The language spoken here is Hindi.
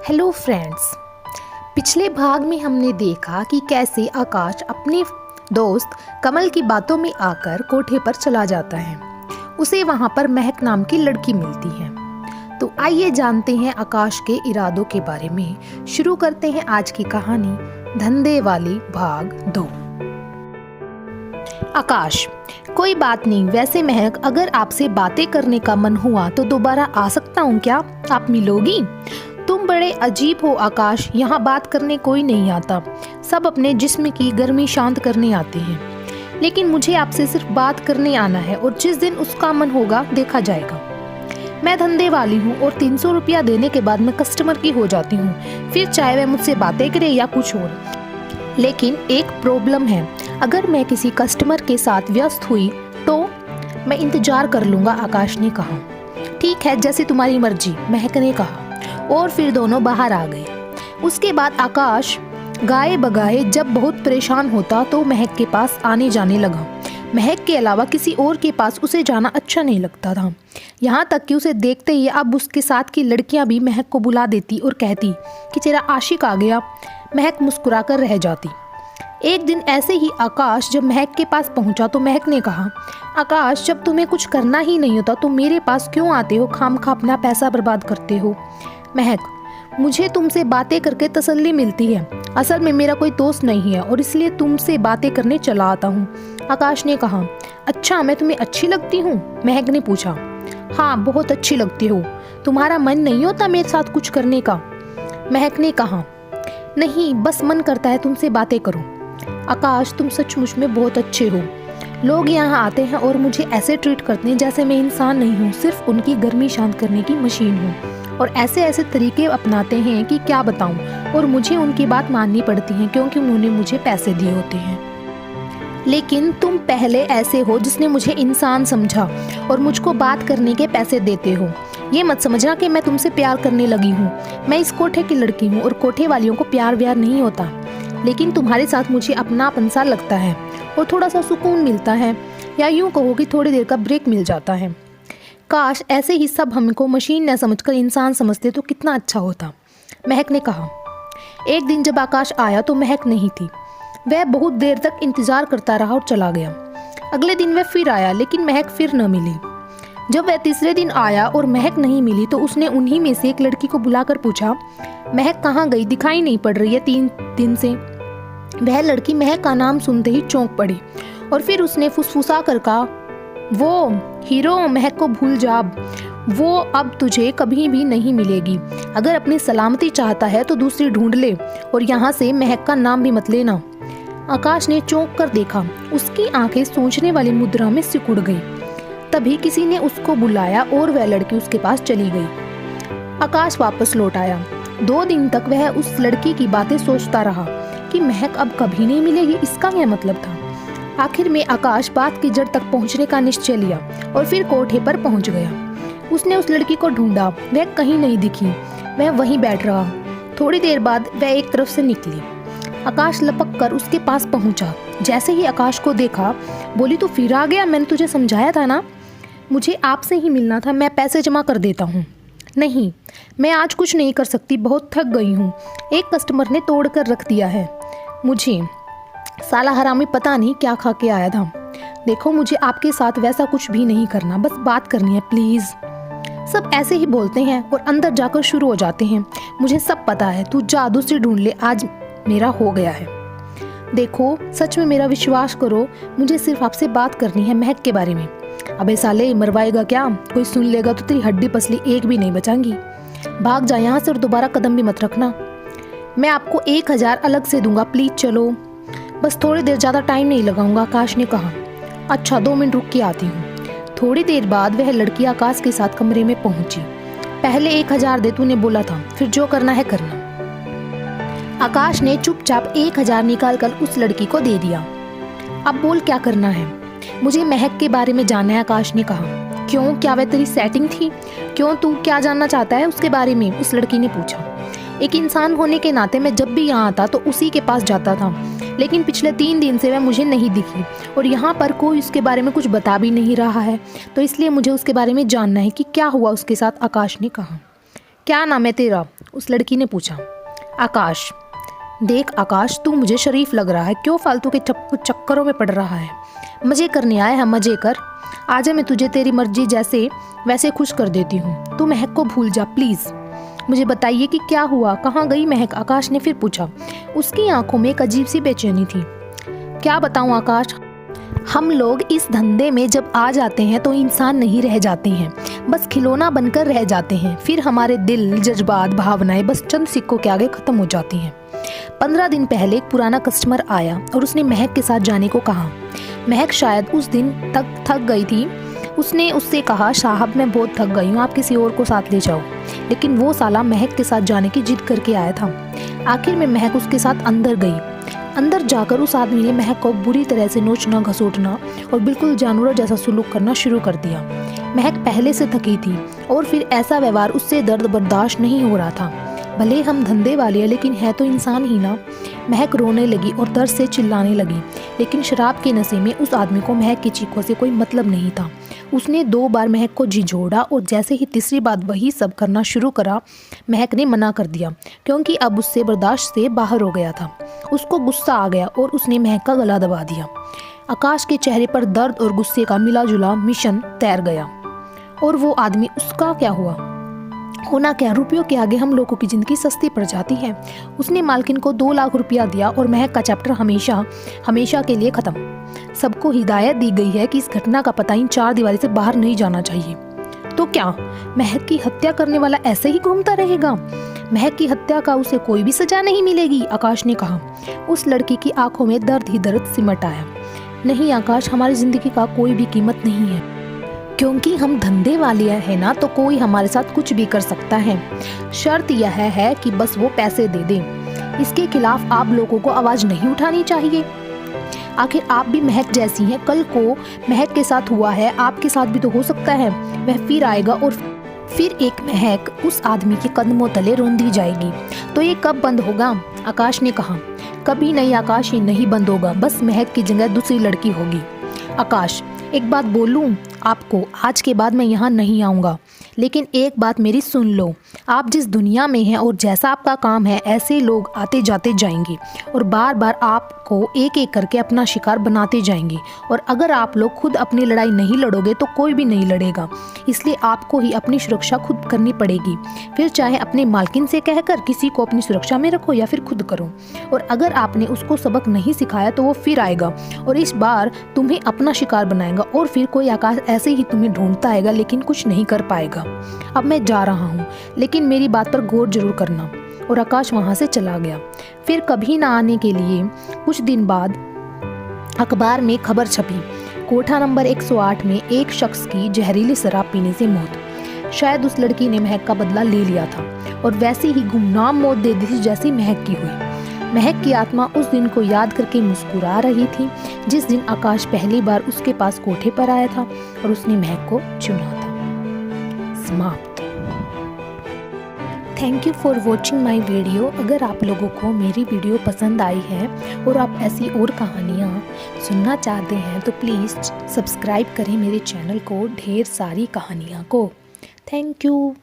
Hello friends. पिछले भाग में हमने देखा कि कैसे आकाश अपने दोस्त कमल की बातों में आकर कोठे पर चला जाता है। उसे वहां पर महक नाम की लड़की मिलती है। तो आइए जानते हैं आकाश के इरादों के बारे में। शुरू करते हैं आज की कहानी धंधे वाली भाग 2। आकाश: कोई बात नहीं, वैसे महक अगर आपसे बातें करने का मन हुआ तो दोबारा आ सकता हूँ क्या? आप मिलोगी? तुम बड़े अजीब हो आकाश, यहाँ बात करने कोई नहीं आता, सब अपने जिस्म की गर्मी शांत करने आते हैं। लेकिन मुझे आपसे सिर्फ बात करने आना है और जिस दिन उसका मन होगा देखा जाएगा। मैं धंधे वाली हूँ और 300 रुपया देने के बाद मैं कस्टमर की हो जाती हूँ, फिर चाहे वह मुझसे बातें करे या कुछ और। लेकिन एक प्रॉब्लम है, अगर मैं किसी कस्टमर के साथ व्यस्त हुई तो मैं इंतजार कर लूँगा, आकाश ने कहा। ठीक है, जैसे तुम्हारी मर्जी, महक ने कहा। और फिर दोनों बाहर आ गए। उसके बाद आकाश गाए बगाए जब बहुत परेशान होता तो महक के पास आने जाने लगा। महक के अलावा किसी और के पास उसे जाना अच्छा नहीं लगता था। यहाँ तक कि उसे देखते ही अब उसके साथ की लड़कियाँ भी महक को बुला देती और कहती कि तेरा आशिक आ गया। महक मुस्कुरा कर रह जाती। एक दिन ऐसे ही आकाश जब महक के पास पहुंचा तो महक ने कहा, आकाश जब तुम्हें कुछ करना ही नहीं होता तो मेरे पास क्यों आते हो? खामखा अपना पैसा बर्बाद करते हो। महक: मुझे तुमसे बातें करके तसल्ली मिलती है, असल में मेरा कोई दोस्त नहीं है और इसलिए तुमसे बातें करने चला आता हूँ, आकाश ने कहा। अच्छा, मैं तुम्हें अच्छी लगती हूँ? महक ने पूछा। हाँ, बहुत अच्छी लगती हो। तुम्हारा मन नहीं होता मेरे साथ कुछ करने का? महक ने कहा। नहीं, बस मन करता है तुमसे बातें करूं। आकाश, तुम सचमुच में बहुत अच्छे हो। लोग यहाँ आते हैं और मुझे ऐसे ट्रीट करते हैं जैसे मैं इंसान नहीं हूँ, सिर्फ उनकी गर्मी शांत करने की मशीन हूँ। और ऐसे ऐसे तरीके अपनाते हैं कि क्या बताऊँ, और मुझे उनकी बात माननी पड़ती है क्योंकि उन्होंने मुझे पैसे दिए होते हैं। लेकिन तुम पहले ऐसे हो जिसने मुझे इंसान समझा और मुझको बात करने के पैसे देते हो। ये मत समझना कि मैं तुमसे प्यार करने लगी हूँ। मैं इस कोठे की लड़की हूँ और कोठे वालियों को प्यार व्यार नहीं होता। लेकिन तुम्हारे साथ मुझे अपनापन सा लगता है और थोड़ा सा सुकून मिलता है, या यूँ कहो कि थोड़ी देर का ब्रेक मिल जाता है। काश ऐसे ही सब हमको मशीन न समझकर इंसान समझते तो कितना अच्छा होता, महक ने कहा। एक दिन जब आकाश आया तो महक नहीं थी। वह बहुत देर तक इंतजार करता रहा और चला गया। अगले दिन वह फिर आया, लेकिन महक फिर न मिली। जब वह तीसरे दिन आया और महक नहीं मिली तो उसने उन्हीं में से एक लड़की को बुलाकर पूछा, महक कहाँ गई? दिखाई नहीं पड़ रही है 3 दिन से। वह लड़की महक का नाम सुनते ही चौंक पड़ी और फिर उसने फुसफुसा कर कहा, वो हीरो, महक को भूल जा, वो अब तुझे कभी भी नहीं मिलेगी। अगर अपनी सलामती चाहता है तो दूसरी ढूंढ ले और यहाँ से महक का नाम भी मत लेना। आकाश ने चौंक कर देखा, उसकी आंखें सोचने वाली मुद्रा में सिकुड़ गई। तभी किसी ने उसको बुलाया और वह लड़की उसके पास चली गई। आकाश वापस लौट आया। 2 दिन तक वह उस लड़की की बातें सोचता रहा कि महक अब कभी नहीं मिलेगी, इसका क्या मतलब था। आखिर में आकाश बात की जड़ तक पहुंचने का निश्चय लिया और फिर कोठे पर पहुंच गया। उसने उस लड़की को ढूंढा, वह कहीं नहीं दिखी। वह वहीं बैठ रहा। थोड़ी देर बाद वह एक तरफ से निकली। आकाश लपक कर उसके पास पहुंचा। जैसे ही आकाश को देखा बोली, तो फिर आ गया? मैंने तुझे समझाया था ना, मुझे आपसे ही मिलना था, मैं पैसे जमा कर देता हूँ। नहीं, मैं आज कुछ नहीं कर सकती, बहुत थक गई हूँ। एक कस्टमर ने तोड़ कर रख दिया है मुझे, साला हरामी पता नहीं क्या खा के आया था। देखो, मुझे आपके साथ वैसा कुछ भी नहीं करना, बस बात करनी है प्लीज़। सब ऐसे ही बोलते हैं और अंदर जाकर शुरू हो जाते हैं। मुझे सब पता है, तू जा दूसरी ढूंढ ले, आज मेरा हो गया है। देखो, सच में मेरा विश्वास करो, मुझे सिर्फ आपसे बात करनी है महक के बारे में। अबे साले, मरवाएगा क्या? कोई सुन लेगा तो तेरी हड्डी पसली एक भी नहीं बचाएंगी। भाग जा यहाँ से और दोबारा कदम भी मत रखना। मैं आपको 1000 अलग से दूंगा, प्लीज चलो। बस थोड़ी देर, ज़्यादा टाइम नहीं लगाऊंगा, आकाश ने कहा। अच्छा, 2 मिनट रुक के आती हूँ। थोड़ी देर बाद वह लड़की आकाश के साथ कमरे में पहुंची। पहले 1000 दे, तूने बोला था, फिर जो करना है करना। आकाश ने चुपचाप 1000 निकाल कर उस लड़की को दे दिया। अब बोल क्या करना है? मुझे महक के बारे में जानना है, आकाश ने कहा। क्यों, क्या वह तेरी सेटिंग थी? क्यों, तू क्या जानना चाहता है उसके बारे में? उस लड़की ने पूछा। एक इंसान होने के नाते मैं जब भी यहाँ आता तो उसी के पास जाता था, लेकिन पिछले 3 दिन से वह मुझे नहीं दिखी और यहाँ पर कोई उसके बारे में कुछ बता भी नहीं रहा है, तो इसलिए मुझे उसके बारे में जानना है कि क्या हुआ उसके साथ, आकाश ने कहा। क्या नाम है तेरा? उस लड़की ने पूछा। आकाश, देख आकाश, तू मुझे शरीफ लग रहा है, क्यों फालतू के चक्करों में पड़ रहा है? मज़े करने आए हैं, मज़े कर। आजा, मैं तुझे तेरी मर्जी जैसे वैसे खुश कर देती हूँ। तू महक को भूल जा प्लीज़। मुझे बताइए कि क्या हुआ, कहाँ गई महक? आकाश ने फिर पूछा। उसकी आंखों में एक अजीब सी बेचैनी थी। क्या बताऊँ आकाश, हम लोग इस धंधे में जब आ जाते हैं तो इंसान नहीं रह जाते हैं, बस खिलौना बनकर रह जाते हैं। फिर हमारे दिल, जज्बात, भावनाएं बस चंद सिक्कों के आगे ख़त्म हो जाती हैं। 15 दिन पहले एक पुराना कस्टमर आया और उसने महक के साथ जाने को कहा। महक शायद उस दिन तक थक गई थी। उसने उससे कहा, साहब मैं बहुत थक गई हूँ, आप किसी और को साथ ले जाओ। लेकिन वो साला महक के साथ जाने की जिद करके आया था। आखिर में महक उसके साथ अंदर गई। अंदर जाकर उस आदमी ने महक को बुरी तरह से नोचना, घसीटना और बिल्कुल जानवरों जैसा सुलूक करना शुरू कर दिया। महक पहले से थकी थी और फिर ऐसा व्यवहार उससे दर्द बर्दाश्त नहीं हो रहा था। भले हम धंधे वाले हैं, लेकिन है तो इंसान ही ना। महक रोने लगी और दर्द से चिल्लाने लगी, लेकिन शराब के नशे में उस आदमी को महक की चीखों से कोई मतलब नहीं था। उसने 2 बार महक को झिझोड़ा और जैसे ही तीसरी बार वही सब करना शुरू करा, महक ने मना कर दिया, क्योंकि अब उससे बर्दाश्त से बाहर हो गया था। उसको गुस्सा आ गया और उसने महक का गला दबा दिया। आकाश के चेहरे पर दर्द और गुस्से का मिला जुला मिश्रण तैर गया। और वो आदमी, उसका क्या हुआ? होना क्या, रुपयों के आगे हम लोगों की जिंदगी सस्ती पड़ जाती है। उसने मालकिन को 2 लाख रुपया दिया और महक का चैप्टर हमेशा हमेशा के लिए खत्म। सबको हिदायत दी गई है कि इस घटना का पता इन 4 दीवारी से बाहर नहीं जाना चाहिए। तो क्या महक की हत्या करने वाला ऐसे ही घूमता रहेगा? महक की हत्या का उसे कोई भी सजा नहीं मिलेगी? आकाश ने कहा। उस लड़की की आंखों में दर्द ही दर्द सिमट आया। नहीं आकाश, हमारी जिंदगी का कोई भी कीमत नहीं है, क्योंकि हम धंधे वाले हैं ना, तो कोई हमारे साथ कुछ भी कर सकता है। शर्त यह है कि बस वो पैसे दे दे। इसके खिलाफ आप लोगों को आवाज नहीं उठानी चाहिए। आखिर आप भी महक जैसी हैं। कल को महक के साथ हुआ है, आपके साथ भी तो हो सकता है। वह फिर आएगा और फिर एक महक उस आदमी के कदमों तले रोंदी जाएगी। तो ये कब बंद होगा? आकाश ने कहा। कभी नहीं आकाश, ये नहीं बंद होगा। बस महक की जगह दूसरी लड़की होगी। आकाश, एक बात बोलूं आपको, आज के बाद मैं यहाँ नहीं आऊँगा, लेकिन एक बात मेरी सुन लो। आप जिस दुनिया में हैं और जैसा आपका काम है, ऐसे लोग आते जाते जाएंगे और बार बार आपको एक एक करके अपना शिकार बनाते जाएंगे। और अगर आप लोग खुद अपनी लड़ाई नहीं लड़ोगे तो कोई भी नहीं लड़ेगा। इसलिए आपको ही अपनी सुरक्षा खुद करनी पड़ेगी। फिर चाहे अपने मालकिन से कहकर किसी को अपनी सुरक्षा में रखो या फिर खुद करो। और अगर आपने उसको सबक नहीं सिखाया तो वो फिर आएगा और इस बार तुम्हें अपना शिकार बनाएगा। और फिर कोई आकाश ऐसे ही तुम्हें ढूंढता आएगा, लेकिन कुछ नहीं कर पाएगा। अब मैं जा रहा हूँ, लेकिन मेरी बात पर गौर जरूर करना। और आकाश वहाँ से चला गया। फिर कभी ना आने के लिए कुछ दिन बाद अखबार में खबर छपी, कोठा नंबर 108 में एक शख्स की जहरीली शराब पीने से मौत। शायद उस लड़की ने महक का बदला ले लिया था और वैसे ही गुमनाम मौत दे दी थी जैसी महक की हुई। महक की आत्मा उस दिन को याद करके मुस्कुरा रही थी जिस दिन आकाश पहली बार उसके पास कोठे पर आया था और उसने महक को चुना था। समाप्त। Thank you for watching my video. अगर आप लोगों को मेरी वीडियो पसंद आई है और आप ऐसी और कहानियाँ सुनना चाहते हैं तो प्लीज़ सब्सक्राइब करें मेरे चैनल को, ढेर सारी कहानियाँ को। Thank you.